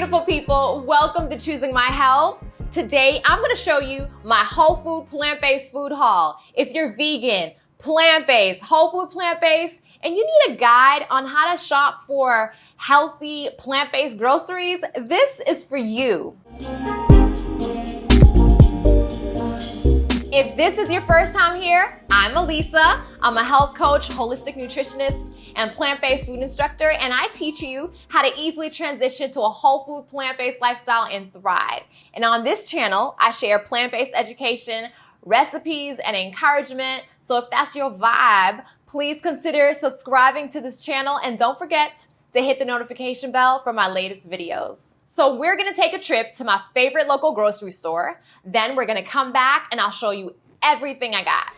beautiful people. Welcome to Choosing My Health. Today, I'm gonna show you my whole food, plant-based food haul. If you're vegan, plant-based, whole food plant-based, and you need a guide on how to shop for healthy plant-based groceries, this is for you. If this is your first time here, I'm Elisa. I'm a health coach, holistic nutritionist, and plant-based food instructor, and I teach you how to easily transition to a whole food plant-based lifestyle and thrive. And on this channel, I share plant-based education, recipes, and encouragement. So if that's your vibe, please consider subscribing to this channel, and don't forget to hit the notification bell for my latest videos. So we're gonna take a trip to my favorite local grocery store. Then we're gonna come back and I'll show you everything I got.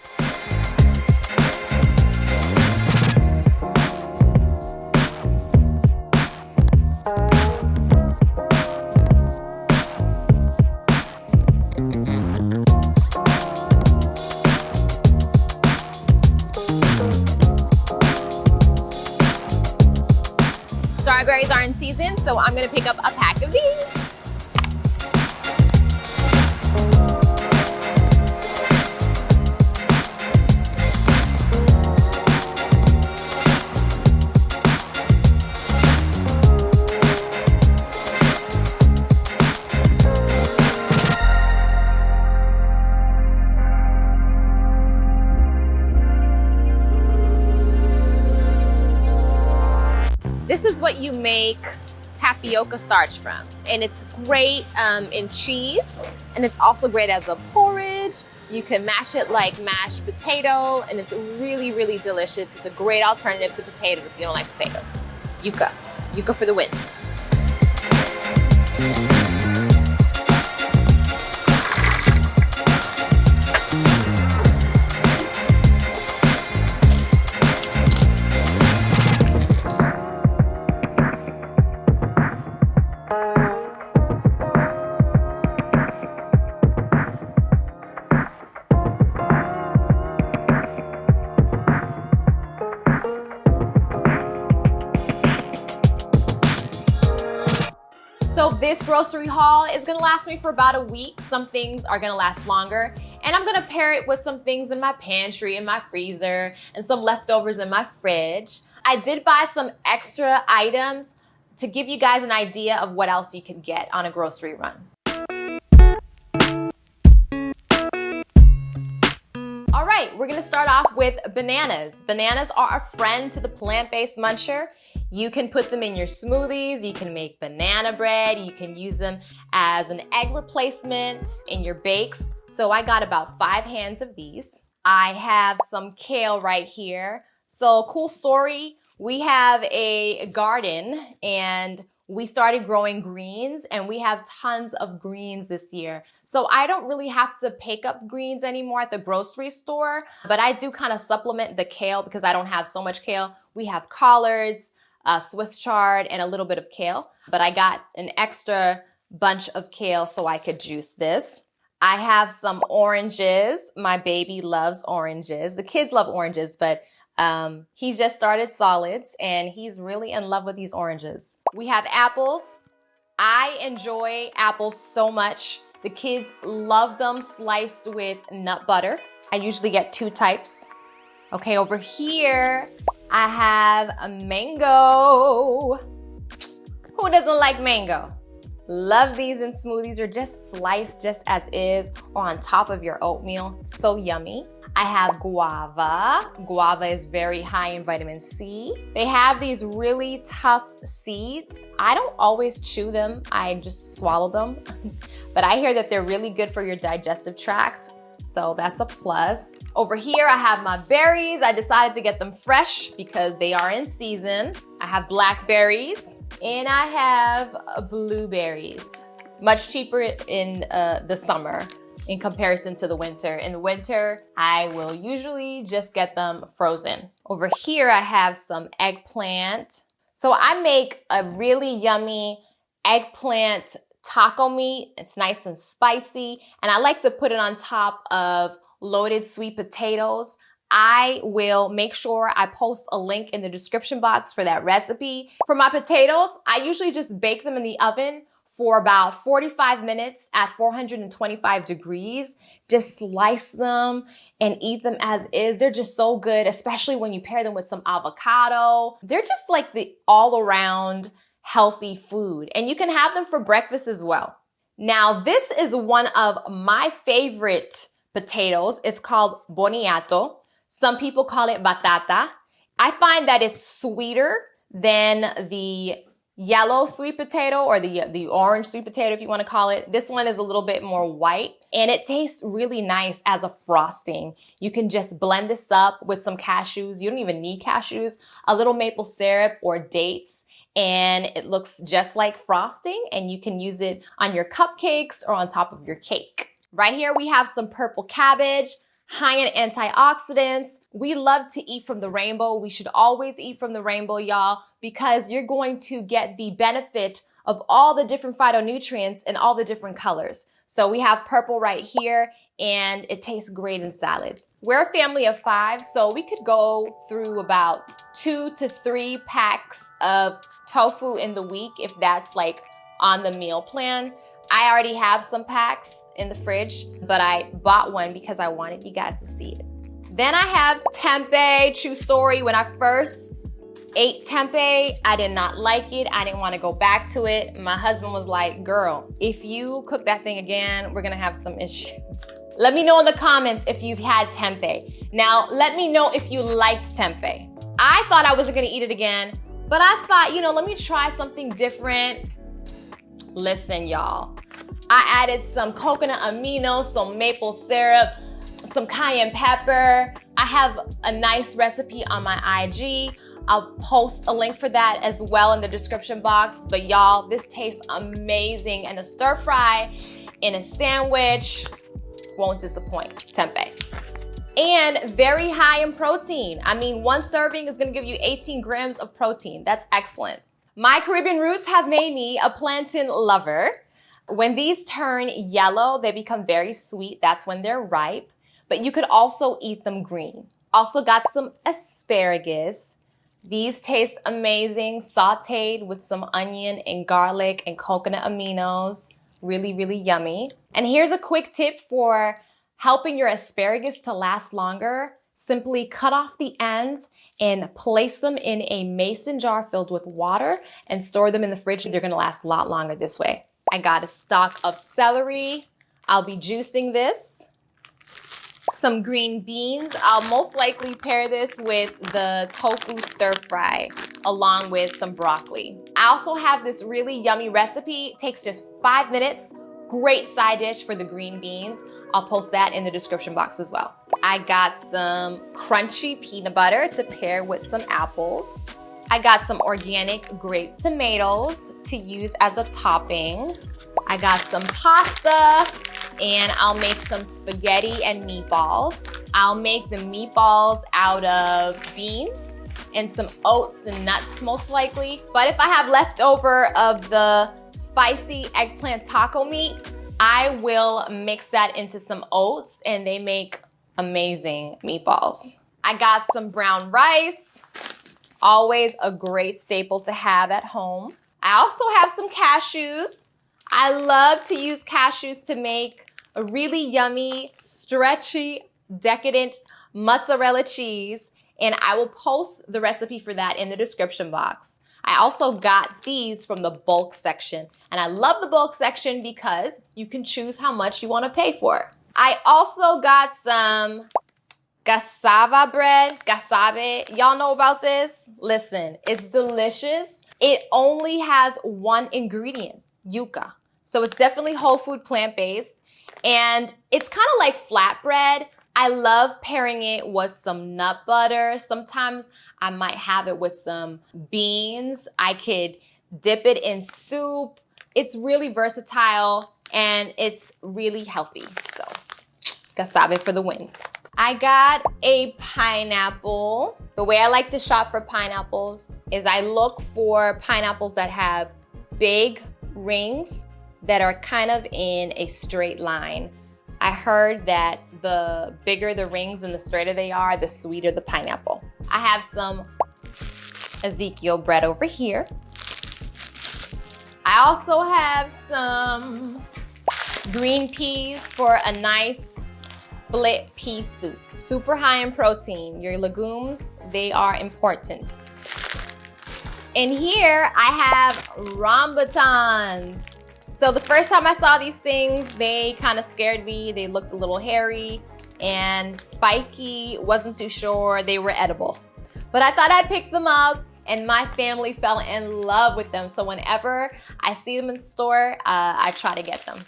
Strawberries are in season, so I'm gonna pick up a pack of these. This is what you make tapioca starch from, and it's great in cheese, and it's also great as a porridge. You can mash it like mashed potato, and it's really, really delicious. It's a great alternative to potato if you don't like potato. Yuca for the win. So this grocery haul is gonna last me for about a week. Some things are gonna last longer, and I'm gonna pair it with some things in my pantry, in my freezer, and some leftovers in my fridge. I did buy some extra items to give you guys an idea of what else you can get on a grocery run. All right, we're gonna start off with bananas. Bananas are a friend to the plant-based muncher. You can put them in your smoothies, you can make banana bread, you can use them as an egg replacement in your bakes. So I got about 5 hands of these. I have some kale right here. So cool story, we have a garden and we started growing greens, and we have tons of greens this year. So I don't really have to pick up greens anymore at the grocery store, but I do kind of supplement the kale because I don't have so much kale. We have collards, Swiss chard, and a little bit of kale, but I got an extra bunch of kale so I could juice this. I have some oranges. My baby loves oranges. The kids love oranges, but he just started solids and he's really in love with these oranges. We have apples. I enjoy apples so much. The kids love them sliced with nut butter. I usually get 2 types. Okay, over here, I have a mango. Who doesn't like mango? Love these in smoothies or just sliced just as is or on top of your oatmeal. So yummy. I have guava. Guava is very high in vitamin C. They have these really tough seeds. I don't always chew them, I just swallow them. But I hear that they're really good for your digestive tract. So that's a plus. Over here, I have my berries. I decided to get them fresh because they are in season. I have blackberries and I have blueberries. Much cheaper in the summer in comparison to the winter. In the winter, I will usually just get them frozen. Over here, I have some eggplant. So I make a really yummy eggplant taco meat. It's nice and spicy, and I like to put it on top of loaded sweet potatoes. I will make sure I post a link in the description box for that recipe. For my potatoes, I usually just bake them in the oven for about 45 minutes at 425 degrees. Just slice them and eat them as is. They're just so good, especially when you pair them with some avocado. They're just like the all-around healthy food, and you can have them for breakfast as well. Now, this is one of my favorite potatoes. It's called boniato. Some people call it batata. I find that it's sweeter than the yellow sweet potato or the orange sweet potato, if you want to call it. This one is a little bit more white, and it tastes really nice as a frosting. You can just blend this up with some cashews. You don't even need cashews, a little maple syrup or dates, and it looks just like frosting, and you can use it on your cupcakes or on top of your cake. Right here we have some purple cabbage, high in antioxidants. We love to eat from the rainbow. We should always eat from the rainbow, y'all, because you're going to get the benefit of all the different phytonutrients and all the different colors. So we have purple right here, and it tastes great in salad. We're a family of 5, so we could go through about 2 to 3 packs of tofu in the week if that's like on the meal plan. I already have some packs in the fridge, but I bought one because I wanted you guys to see it. Then I have tempeh. True story, when I first ate tempeh, I did not like it. I didn't want to go back to it. My husband was like, girl, if you cook that thing again, we're gonna have some issues. Let me know in the comments if you've had tempeh. Now, let me know if you liked tempeh. I thought I wasn't gonna eat it again, but I thought, let me try something different. Listen, y'all, I added some coconut aminos, some maple syrup, some cayenne pepper. I have a nice recipe on my IG. I'll post a link for that as well in the description box. But y'all, this tastes amazing, and a stir fry in a sandwich won't disappoint. Tempeh. And very high in protein. I mean, one serving is gonna give you 18 grams of protein. That's excellent. My Caribbean roots have made me a plantain lover. When these turn yellow, they become very sweet. That's when they're ripe, but you could also eat them green. Also got some asparagus. These taste amazing, sauteed with some onion and garlic and coconut aminos. Really, really yummy. And here's a quick tip for helping your asparagus to last longer. Simply cut off the ends and place them in a mason jar filled with water and store them in the fridge. They're gonna last a lot longer this way. I got a stalk of celery. I'll be juicing this. Some green beans. I'll most likely pair this with the tofu stir fry along with some broccoli. I also have this really yummy recipe. It takes just 5 minutes. Great side dish for the green beans. I'll post that in the description box as well. I got some crunchy peanut butter to pair with some apples. I got some organic grape tomatoes to use as a topping. I got some pasta, and I'll make some spaghetti and meatballs. I'll make the meatballs out of beans and some oats and nuts most likely. But if I have leftover of the spicy eggplant taco meat, I will mix that into some oats, and they make amazing meatballs. I got some brown rice, always a great staple to have at home. I also have some cashews. I love to use cashews to make a really yummy, stretchy, decadent mozzarella cheese, and I will post the recipe for that in the description box. I also got these from the bulk section, and I love the bulk section because you can choose how much you want to pay for. I also got some cassava bread, cassave. Y'all know about this? Listen, it's delicious. It only has one ingredient, yuca. So it's definitely whole food plant-based, and it's kind of like flatbread. I love pairing it with some nut butter. Sometimes I might have it with some beans. I could dip it in soup. It's really versatile, and it's really healthy. So, cassave for the win. I got a pineapple. The way I like to shop for pineapples is I look for pineapples that have big rings that are kind of in a straight line. I heard that the bigger the rings and the straighter they are, the sweeter the pineapple. I have some Ezekiel bread over here. I I also have some green peas for a nice split pea soup. Super high in protein. Your legumes, they are important. And here I have rambutans. So the first time I saw these things, they kind of scared me. They looked a little hairy and spiky, wasn't too sure they were edible. But I thought I'd pick them up, and my family fell in love with them. So whenever I see them in the store, I try to get them.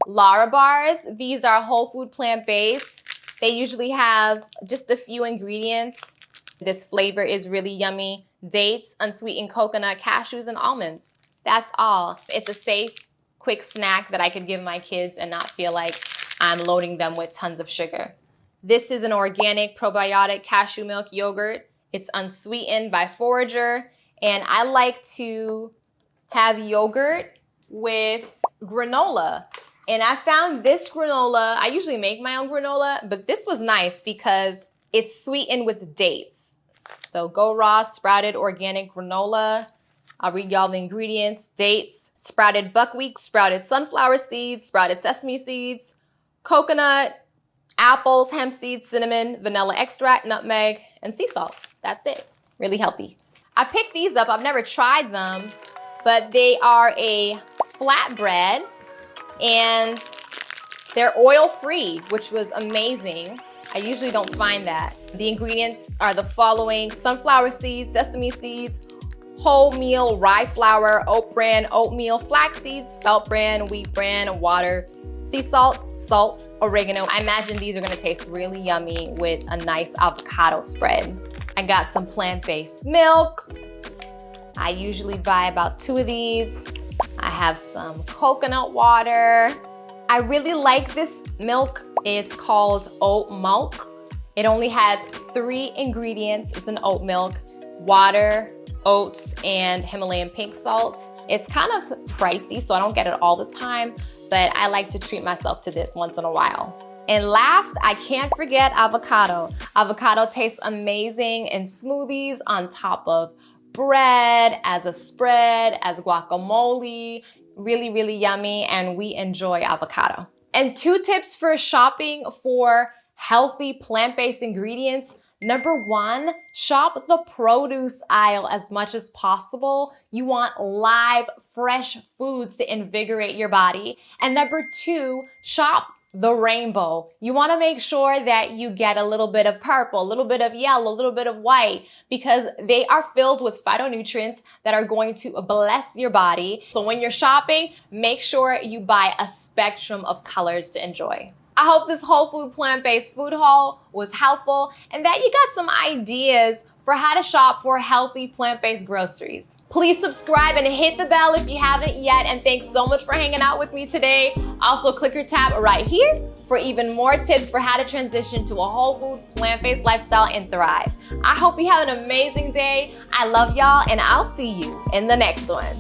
Lara bars, these are whole food plant-based. They usually have just a few ingredients. This flavor is really yummy. Dates, unsweetened coconut, cashews, and almonds. That's all. It's a safe, quick snack that I could give my kids and not feel like I'm loading them with tons of sugar. This is an organic probiotic cashew milk yogurt. It's unsweetened by Forager, and I like to have yogurt with granola. And I found this granola, I usually make my own granola, but this was nice because it's sweetened with dates. So Go Raw sprouted organic granola. I'll read y'all the ingredients. Dates, sprouted buckwheat, sprouted sunflower seeds, sprouted sesame seeds, coconut, apples, hemp seeds, cinnamon, vanilla extract, nutmeg, and sea salt. That's it. Really healthy. I picked these up. I've never tried them, but they are a flatbread and they're oil-free, which was amazing. I usually don't find that. The ingredients are the following: sunflower seeds, sesame seeds, wholemeal rye flour, oat bran, oatmeal, flax seeds, spelt bran, wheat bran, water, sea salt, salt, oregano. I imagine these are gonna taste really yummy with a nice avocado spread. I got some plant-based milk. I usually buy about 2 of these. I have some coconut water. I really like this milk. It's called oat milk. It only has 3 ingredients. It's an oat milk, water, oats, and Himalayan pink salt. It's kind of pricey, so I don't get it all the time, but I like to treat myself to this once in a while. And last, I can't forget avocado. Avocado tastes amazing in smoothies, on top of bread, as a spread, as guacamole. Really, really yummy, and we enjoy avocado. And 2 tips for shopping for healthy plant-based ingredients. Number 1, shop the produce aisle as much as possible. You want live, fresh foods to invigorate your body. And number 2, shop the rainbow. You want to make sure that you get a little bit of purple, a little bit of yellow, a little bit of white, because they are filled with phytonutrients that are going to bless your body. So when you're shopping, make sure you buy a spectrum of colors to enjoy. I hope this whole food plant-based food haul was helpful and that you got some ideas for how to shop for healthy plant-based groceries. Please subscribe and hit the bell if you haven't yet, and thanks so much for hanging out with me today. Also, click your tab right here for even more tips for how to transition to a whole food plant-based lifestyle and thrive. I hope you have an amazing day. I love y'all, and I'll see you in the next one.